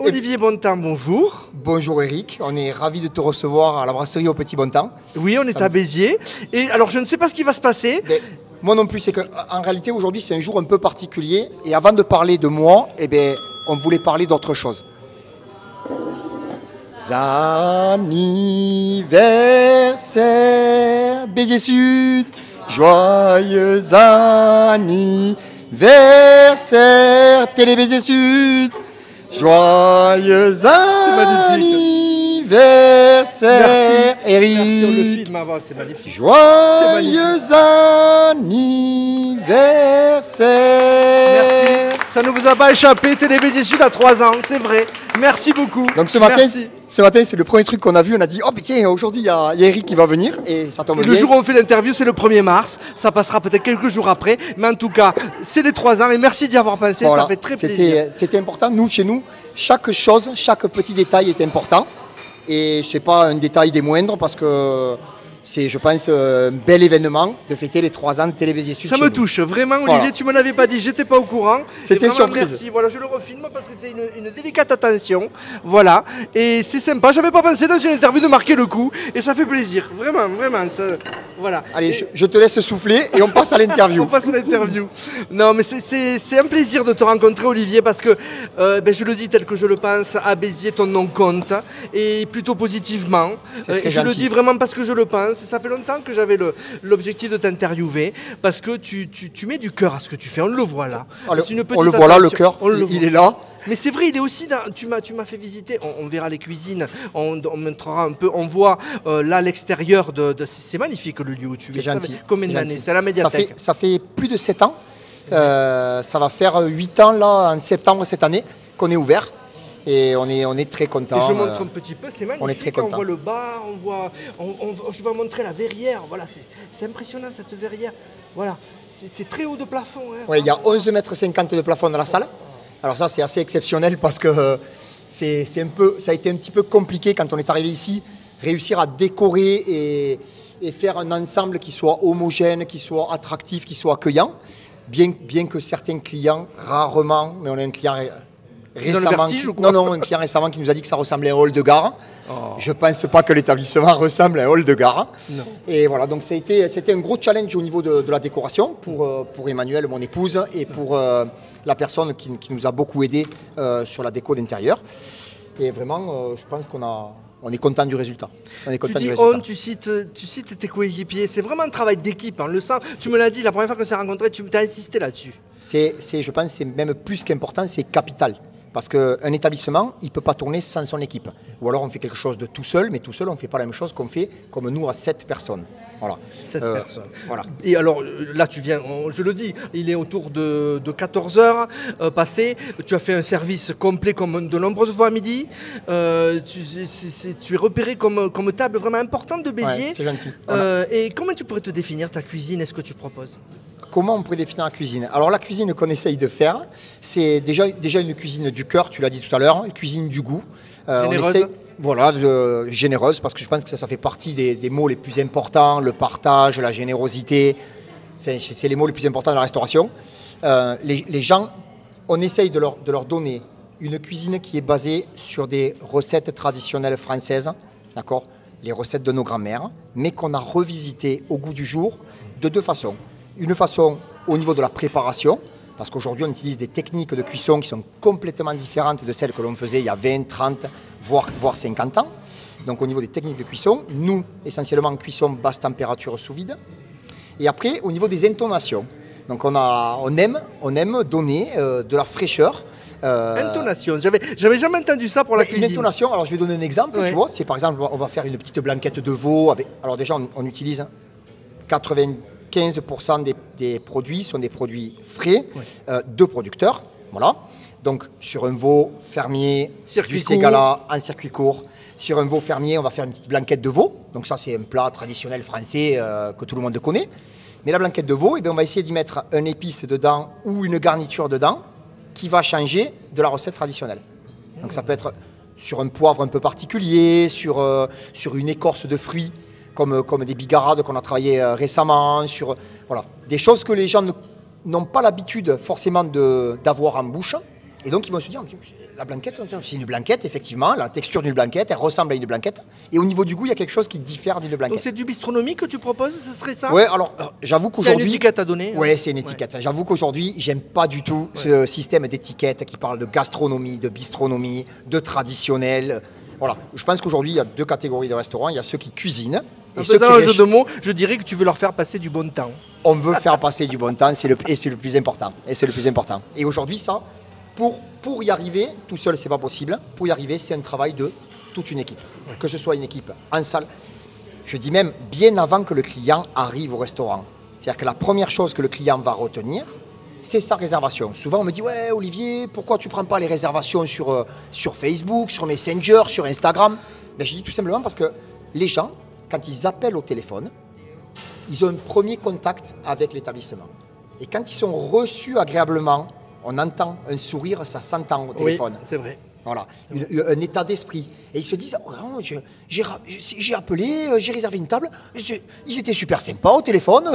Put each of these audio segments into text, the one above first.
Olivier Bontemps, bonjour. Bonjour Eric, on est ravis de te recevoir à la brasserie au Petit Bontemps. Oui, on est à Béziers. Et alors, je ne sais pas ce qui va se passer. Mais, moi non plus, c'est qu'en réalité aujourd'hui c'est un jour un peu particulier. Et avant de parler de moi, on voulait parler d'autre chose. Anniversaire Béziers Sud, joyeux anniversaire Télé Béziers Sud. Joyeux anniversaire, Merci. Eric. Merci, on le filme avant, c'est magnifique. Joyeux anniversaire. Merci. Ça ne vous a pas échappé, Télé Béziers Sud à 3 ans, c'est vrai. Merci beaucoup. Donc ce matin, Merci. c'est le premier truc qu'on a vu. On a dit, oh putain, aujourd'hui il y a Eric qui va venir. Et ça tombe Et bien. le jour où on fait l'interview, c'est le 1er mars. Ça passera peut-être quelques jours après. Mais en tout cas, c'est les 3 ans. Et merci d'y avoir pensé. Voilà. Ça fait très plaisir. C'était important. Nous, chez nous, chaque chose, chaque petit détail est important. Et ce n'est pas un détail des moindres parce que c'est, je pense, un bel événement de fêter les 3 ans de Télé Béziers Sud. Ça chez me nous. touche. Vraiment, Olivier, Voilà. tu ne me l'avais pas dit. J'étais pas au courant. C'était Et vraiment, surprise. Merci. Voilà, je le refilme parce que c'est une délicate attention. Voilà. Et c'est sympa. J'avais pas pensé dans une interview de marquer le coup. Et ça fait plaisir. Vraiment, vraiment. Voilà. Allez, Et- je te laisse souffler et on passe à l'interview. On passe à l'interview. Non, mais c'est un plaisir de te rencontrer, Olivier, parce que je le dis tel que je le pense, à Béziers, ton nom compte, et plutôt positivement. C'est très Et je le gentil. dis vraiment parce que je le pense. Ça fait longtemps que j'avais l'objectif de t'interviewer, parce que tu mets du cœur à ce que tu fais. On le voit là. C'est une petite On le voit là, le attention. cœur, On le il voit. est là. Mais c'est vrai, il est aussi dans. Tu m'as fait visiter. On verra les cuisines. On montrera un peu. On voit là l'extérieur c'est magnifique le lieu où tu es. C'est gentil. Combien c'est d'années? gentil. C'est à la médiathèque. Ça fait plus de 7 ans. Ça va faire 8 ans là, en septembre cette année qu'on est ouvert. Et on est très Et content. je montre un petit peu, c'est magnifique. on est très On content. voit le bar, je vais montrer la verrière. Voilà, c'est impressionnant cette verrière. Voilà, c'est très haut de plafond. Hein. Ouais, il y a 11,50 mètres de plafond dans la salle. Alors ça, c'est assez exceptionnel parce que ça a été un petit peu compliqué quand on est arrivé ici, réussir à décorer et faire un ensemble qui soit homogène, qui soit attractif, qui soit accueillant. Bien que certains clients, rarement, mais on a un client Dans le récemment, vertige ou quoi un client récemment qui nous a dit que ça ressemblait à un hall de gare. Je ne pense pas que l'établissement ressemble à un hall de gare. Non. Et voilà, donc c'était un gros challenge au niveau de la décoration pour Emmanuel, mon épouse, et pour la personne qui nous a beaucoup aidé sur la déco d'intérieur. Et vraiment, je pense on est content du résultat. On est Tu content dis du résultat. tu cites tes coéquipiers. C'est vraiment un travail d'équipe, on le sent. Tu me l'as dit la première fois qu'on s'est rencontrés, tu as insisté là-dessus. Je pense que c'est même plus qu'important, c'est capital. Parce qu'un établissement, il ne peut pas tourner sans son équipe. Ou alors on fait quelque chose de tout seul, mais tout seul, on ne fait pas la même chose qu'on fait comme nous à 7 personnes. Voilà. 7 personnes. Voilà. Et alors là, tu viens, je le dis, il est autour de 14 heures passées. Tu as fait un service complet comme de nombreuses fois à midi. Tu es repéré comme table vraiment importante de Béziers. Ouais, c'est gentil. Et comment tu pourrais te définir ta cuisine? Est-ce que tu proposes? Comment on pourrait définir la cuisine? Alors la cuisine qu'on essaye de faire, c'est déjà une cuisine du cœur, tu l'as dit tout à l'heure, une cuisine du goût. Généreuse. Généreuse, parce que je pense que ça fait partie des mots les plus importants, le partage, la générosité. Enfin, c'est les mots les plus importants de la restauration. Les gens, on essaye de leur donner une cuisine qui est basée sur des recettes traditionnelles françaises, d'accord, les recettes de nos grands-mères, mais qu'on a revisitées au goût du jour de 2 façons. Une façon au niveau de la préparation, parce qu'aujourd'hui on utilise des techniques de cuisson qui sont complètement différentes de celles que l'on faisait il y a 20, 30, voire 50 ans. Donc au niveau des techniques de cuisson, nous, essentiellement cuisson basse température sous vide. Et après, au niveau des intonations, donc on aime donner de la fraîcheur. Intonation, j'avais jamais entendu ça pour la Une cuisine. intonation, alors je vais donner un exemple, Ouais. tu vois, c'est par exemple, on va faire une petite blanquette de veau. Alors déjà, on utilise 95% des produits sont des produits frais, de producteurs, voilà. Donc sur un veau fermier, Circuit du court. ségala en circuit court. Sur un veau fermier, on va faire une petite blanquette de veau. Donc ça, c'est un plat traditionnel français que tout le monde connaît. Mais la blanquette de veau, on va essayer d'y mettre un épice dedans ou une garniture dedans qui va changer de la recette traditionnelle. Donc ça peut être sur un poivre un peu particulier, sur une écorce de fruits, comme des bigarades qu'on a travaillé récemment, voilà, des choses que les gens n'ont pas l'habitude forcément d'avoir en bouche. Et donc, ils vont se dire, la blanquette, c'est une blanquette, effectivement. La texture d'une blanquette, elle ressemble à une blanquette. Et au niveau du goût, il y a quelque chose qui diffère d'une blanquette. Donc, c'est du bistronomie que tu proposes, ce serait ça? Ouais, alors, j'avoue qu'aujourd'hui... C'est une étiquette à donner? Ouais, c'est une étiquette. Ouais. J'avoue qu'aujourd'hui, j'aime pas du tout ce système d'étiquette qui parle de gastronomie, de bistronomie, de traditionnel. Voilà. Je pense qu'aujourd'hui, il y a 2 catégories de restaurants. Il y a ceux qui cuisinent. En faisant un jeu de mots, je dirais que tu veux leur faire passer du bon temps. On veut faire passer du bon temps, et c'est le plus important. Et c'est le plus important. Et aujourd'hui, ça, pour y arriver, tout seul, c'est pas possible. Pour y arriver, c'est un travail de toute une équipe. Ouais. Que ce soit une équipe en salle. Je dis même bien avant que le client arrive au restaurant. C'est-à-dire que la première chose que le client va retenir, c'est sa réservation. Souvent, on me dit « Ouais, Olivier, pourquoi tu ne prends pas les réservations sur Facebook, sur Messenger, sur Instagram ?» Ben, je dis tout simplement parce que les gens, quand ils appellent au téléphone, ils ont un premier contact avec l'établissement. Et quand ils sont reçus agréablement, on entend un sourire, ça s'entend au téléphone. Oui, c'est vrai. Voilà, un état d'esprit. Et ils se disent « Oh, j'ai appelé, j'ai réservé une table, ils étaient super sympas au téléphone. »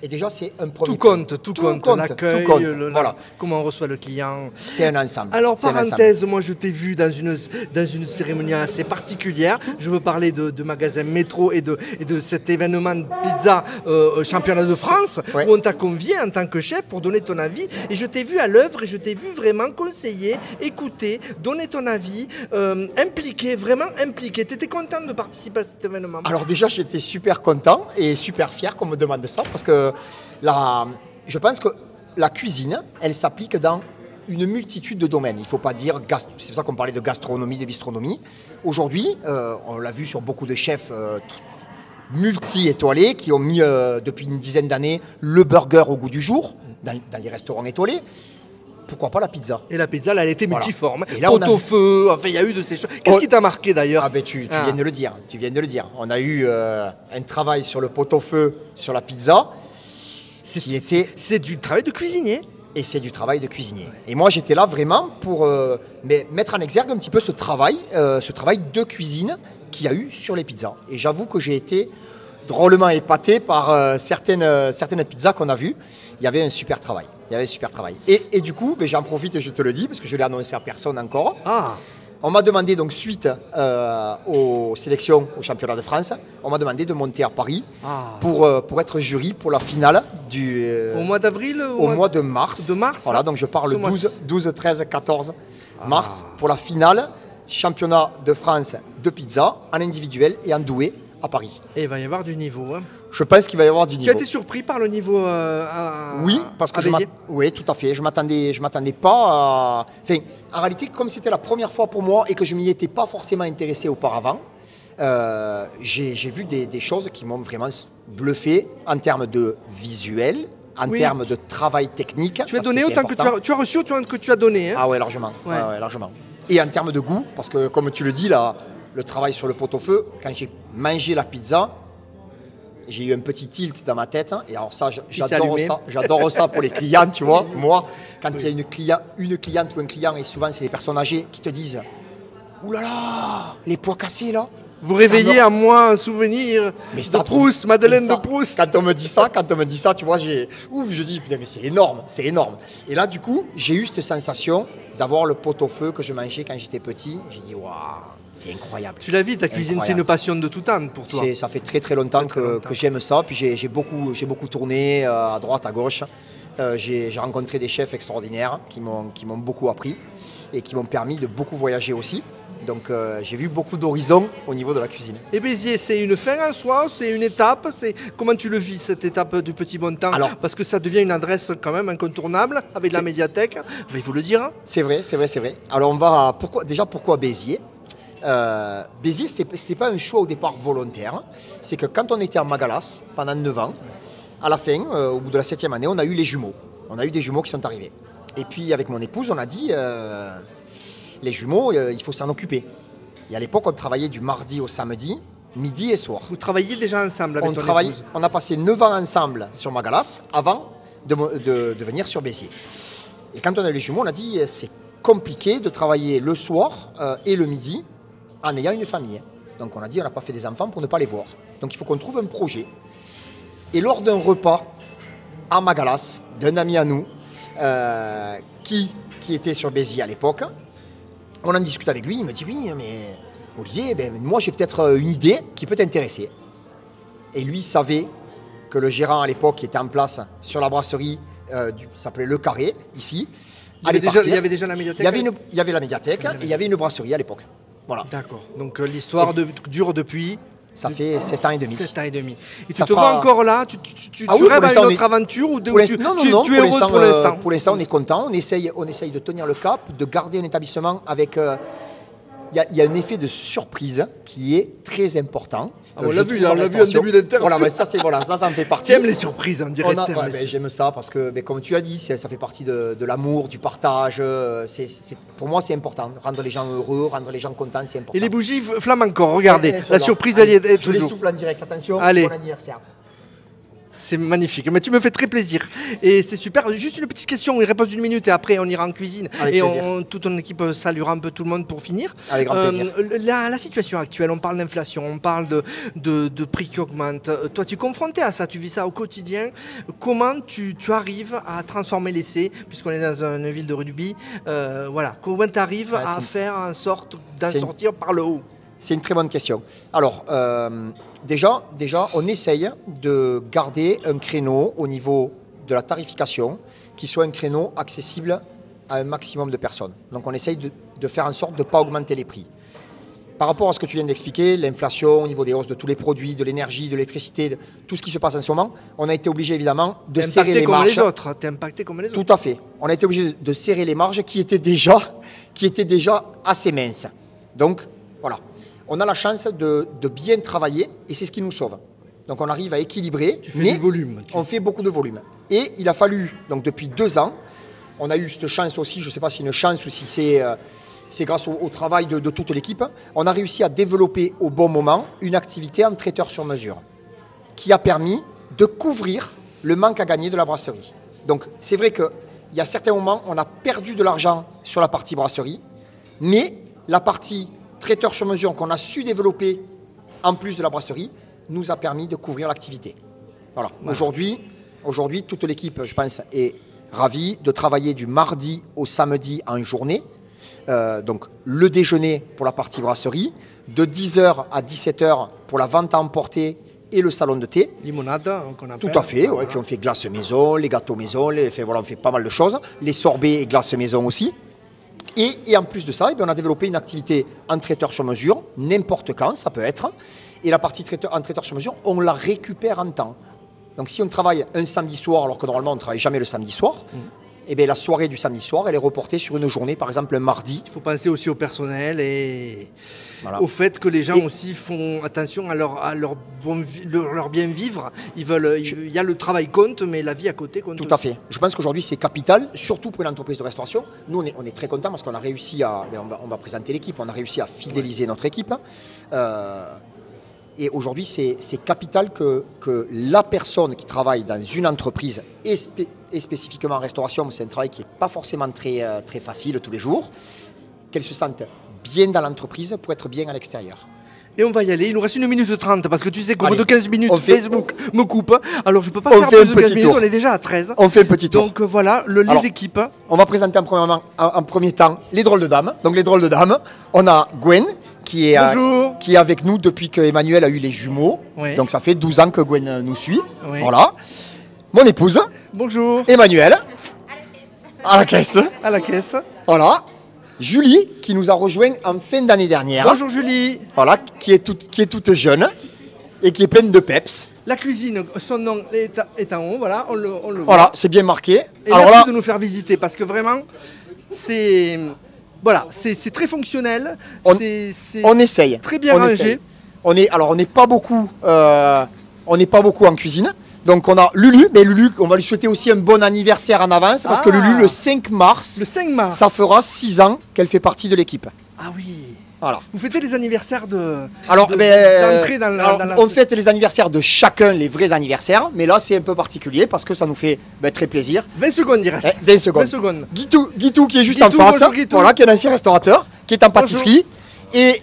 Et déjà, c'est un premier tout compte. L'accueil, voilà. Comment on reçoit le client. C'est un ensemble. Alors, parenthèse, moi, je t'ai vu dans une cérémonie assez particulière. Je veux parler de magasin Métro et de cet événement de pizza championnat de France, où on t'a convié en tant que chef pour donner ton avis. Et je t'ai vu à l'œuvre et je t'ai vu vraiment conseiller, écouter, donner ton avis, vraiment impliqué. Tu étais content de participer à cet événement? Alors déjà, j'étais super content et super fier qu'on me demande ça parce que je pense que la cuisine, elle s'applique dans une multitude de domaines. Il ne faut pas dire, c'est pour ça qu'on parlait de gastronomie, de bistronomie. Aujourd'hui, on l'a vu sur beaucoup de chefs multi-étoilés qui ont mis depuis une dizaine d'années le burger au goût du jour dans les restaurants étoilés. Pourquoi pas la pizza? Et la pizza, là, elle était multiforme. Et là, pot-au-feu, enfin, il y a eu de ces choses. Qu'est-ce qui t'a marqué d'ailleurs? Ah ben tu viens de le dire. Tu viens de le dire. On a eu un travail sur le pot-au-feu, sur la pizza. C'est du travail de cuisinier. Et c'est du travail de cuisinier. Et moi, j'étais là vraiment pour mettre en exergue un petit peu ce travail de cuisine qu'il y a eu sur les pizzas. Et j'avoue que j'ai été drôlement épaté par certaines pizzas qu'on a vues. Il y avait un super travail. Et du coup, j'en profite et je te le dis, parce que je l'ai annoncé à personne encore. On m'a demandé donc suite aux sélections au championnat de France, on m'a demandé de monter à Paris pour être jury pour la finale au mois d'avril au mois de mars. Voilà, donc je pars le 12, 13, 14 mars pour la finale championnat de France de pizza en individuel et en doué à Paris. Et il va y avoir du niveau. Hein. Je pense qu'il va y avoir du niveau. Tu as été surpris par le niveau Oui, parce que oui, tout à fait. Je m'attendais pas à... Enfin, en réalité, comme c'était la première fois pour moi et que je m'y étais pas forcément intéressé auparavant, j'ai vu des choses qui m'ont vraiment bluffé en termes de visuel, en termes de travail technique. Tu as donné autant que tu as reçu autant que tu as donné. Hein. Ah ouais, largement. Ouais. Ouais, largement. Et en termes de goût, parce que comme tu le dis, là, le travail sur le pot-au-feu, quand j'ai mangé la pizza, j'ai eu un petit tilt dans ma tête. Et alors ça, j'adore ça pour les clients, tu vois. Moi, quand il y a une cliente ou un client, et souvent c'est les personnes âgées qui te disent « Ouh là là, les pois cassés là !» Vous réveillez à moi un souvenir de Proust, Madeleine de Proust. Quand on me dit ça, tu vois, je dis « Mais c'est énorme, c'est énorme !» Et là, du coup, j'ai eu cette sensation d'avoir le pot-au-feu que je mangeais quand j'étais petit. J'ai dit « Waouh !» C'est incroyable. Tu l'as vu, ta cuisine, c'est une passion de tout temps pour toi. Ça fait très longtemps que j'aime ça. Puis j'ai beaucoup tourné à droite, à gauche. J'ai rencontré des chefs extraordinaires qui m'ont beaucoup appris et qui m'ont permis de beaucoup voyager aussi. Donc j'ai vu beaucoup d'horizons au niveau de la cuisine. Et Béziers, c'est une fin en soi, c'est une étape. Comment tu le vis, cette étape du Petit Bon Temps? Parce que ça devient une adresse quand même incontournable avec la médiathèque. Il faut le dire. C'est vrai. Alors pourquoi Béziers? Béziers, c'était pas un choix au départ volontaire. C'est que quand on était en Magalas pendant 9 ans, à la fin, au bout de la 7e année, on a eu les jumeaux. On a eu des jumeaux qui sont arrivés. Et puis avec mon épouse, on a dit les jumeaux, il faut s'en occuper. Et à l'époque, on travaillait du mardi au samedi, midi et soir. Vous travailliez déjà ensemble avec ton épouse? On a passé 9 ans ensemble sur Magalas avant de venir sur Béziers. Et quand on a eu les jumeaux, on a dit c'est compliqué de travailler le soir et le midi en ayant une famille. Donc on a dit on n'a pas fait des enfants pour ne pas les voir. Donc il faut qu'on trouve un projet. Et lors d'un repas à Magalas, d'un ami à nous, qui qui était sur Béziers à l'époque. On en discute avec lui, il me dit oui, mais Olivier, moi j'ai peut-être une idée qui peut t'intéresser. Et lui savait que le gérant à l'époque qui était en place sur la brasserie, ça s'appelait Le Carré, ici. Il y avait déjà la médiathèque. Il y avait la médiathèque et il y avait une brasserie à l'époque. Voilà. D'accord. Donc l'histoire dure depuis. Ça fait 7 ans et demi. 7 ans et demi. Et tu te vois encore là? Tu rêves à une autre aventure ou tu es heureux pour l'instant? Pour l'instant, on est content. On essaye de tenir le cap, de garder un établissement avec... Il y a un effet de surprise qui est très important. On l'a vu en début d'interview. Voilà, ça en fait partie. Tu aimes les surprises en direct. J'aime ça parce que, comme tu as dit, ça fait partie de l'amour, du partage. Pour moi, c'est important. Rendre les gens heureux, rendre les gens contents, c'est important. Et les bougies flament encore, regardez. La surprise, elle y est toujours. Je les souffle en direct, attention, allez. Bon anniversaire. C'est magnifique, mais tu me fais très plaisir et c'est super. Juste une petite question, une réponse d'une minute et après on ira en cuisine. Avec toute ton équipe saluera un peu tout le monde pour finir. Avec grand plaisir. La situation actuelle, on parle d'inflation, on parle de prix qui augmentent. Toi, tu es confronté à ça, tu vis ça au quotidien. Comment tu arrives à transformer l'essai, puisqu'on est dans une ville de rugby, voilà. Comment tu arrives à faire en sorte d'en sortir par le haut? C'est une très bonne question. Alors, déjà, on essaye de garder un créneau au niveau de la tarification qui soit un créneau accessible à un maximum de personnes. Donc, on essaye de faire en sorte de ne pas augmenter les prix. Par rapport à ce que tu viens d'expliquer, l'inflation au niveau des hausses de tous les produits, de l'énergie, de l'électricité, de tout ce qui se passe en ce moment, on a été obligé évidemment de serrer les marges. T'es impacté comme les autres. Tout à fait. On a été obligé de serrer les marges qui étaient déjà assez minces. Donc, voilà. On a la chance de bien travailler et c'est ce qui nous sauve. Donc on arrive à équilibrer, on fait beaucoup de volume. Et il a fallu, donc depuis 2 ans, on a eu cette chance aussi, je ne sais pas si c'est une chance ou si c'est grâce au travail de toute l'équipe, on a réussi à développer au bon moment une activité en traiteur sur mesure qui a permis de couvrir le manque à gagner de la brasserie. Donc c'est vrai qu'il y a certains moments, on a perdu de l'argent sur la partie brasserie, mais la partie traiteur sur mesure qu'on a su développer en plus de la brasserie nous a permis de couvrir l'activité. Voilà. Ouais. Aujourd'hui, toute l'équipe, je pense, est ravie de travailler du mardi au samedi en journée. Donc le déjeuner pour la partie brasserie, de 10h à 17h pour la vente à emporter et le salon de thé. Limonade, qu'on appelle. Tout à fait, ouais. Puis on fait glace maison, les gâteaux maison, on fait pas mal de choses. Les sorbets et glaces maison aussi. Et en plus de ça, on a développé une activité en traiteur sur mesure, n'importe quand, ça peut être. Et la partie en traiteur sur mesure, on la récupère en temps. Donc si on travaille un samedi soir, alors que normalement on ne travaille jamais le samedi soir, et bien la soirée du samedi soir, elle est reportée sur une journée, par exemple un mardi. Il faut penser aussi au personnel et au fait que les gens aussi font attention à leur bien vivre. Il y a le travail compte, mais la vie à côté compte. Tout à fait. Je pense qu'aujourd'hui c'est capital, surtout pour une entreprise de restauration. Nous on est très contents parce qu'on a réussi on va présenter l'équipe, on a réussi à fidéliser notre équipe. Et aujourd'hui, c'est capital que la personne qui travaille dans une entreprise et spécifiquement en restauration, c'est un travail qui n'est pas forcément très facile tous les jours, qu'elle se sente bien dans l'entreprise pour être bien à l'extérieur. Et on va y aller, il nous reste 1 minute 30 parce que tu sais qu'au bout de 15 minutes, Facebook me coupe. Alors je ne peux pas faire plus de 15 minutes, on est déjà à 13. On fait un petit tour. Donc voilà, les équipes. On va présenter en premier temps les drôles de dames. Donc les drôles de dames, on a Gwen qui est avec nous depuis qu'Emmanuel a eu les jumeaux. Oui. Donc ça fait 12 ans que Gwen nous suit. Oui. Voilà. Mon épouse. Bonjour. Emmanuel. À la caisse. À la caisse. Voilà. Julie, qui nous a rejoint en fin d'année dernière. Bonjour Julie. Voilà, qui est toute jeune et qui est pleine de peps. La cuisine, son nom est en haut, voilà, on le voit. Voilà, c'est bien marqué. Et alors merci de nous faire visiter parce que vraiment, c'est très fonctionnel. On essaye. Très bien rangé. On n'est pas beaucoup en cuisine. Donc on a Lulu, mais Lulu, on va lui souhaiter aussi un bon anniversaire en avance parce que Lulu, le 5 mars, ça fera 6 ans qu'elle fait partie de l'équipe. Ah oui. Voilà. Vous fêtez les anniversaires d'entrée dans la... On fête les anniversaires de chacun, les vrais anniversaires, mais là c'est un peu particulier parce que ça nous fait très plaisir. 20 secondes il reste. 20 secondes. Guitou qui est juste en face, voilà, qui est un ancien restaurateur, qui est en pâtisserie, et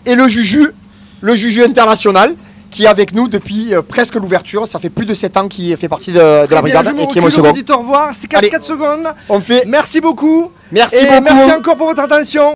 le Juju international, qui est avec nous depuis presque l'ouverture. Ça fait plus de 7 ans qu'il fait partie de la brigade et qui est mon second. Au revoir, c'est 4 secondes. On fait. Merci beaucoup. Merci beaucoup. Merci encore pour votre attention.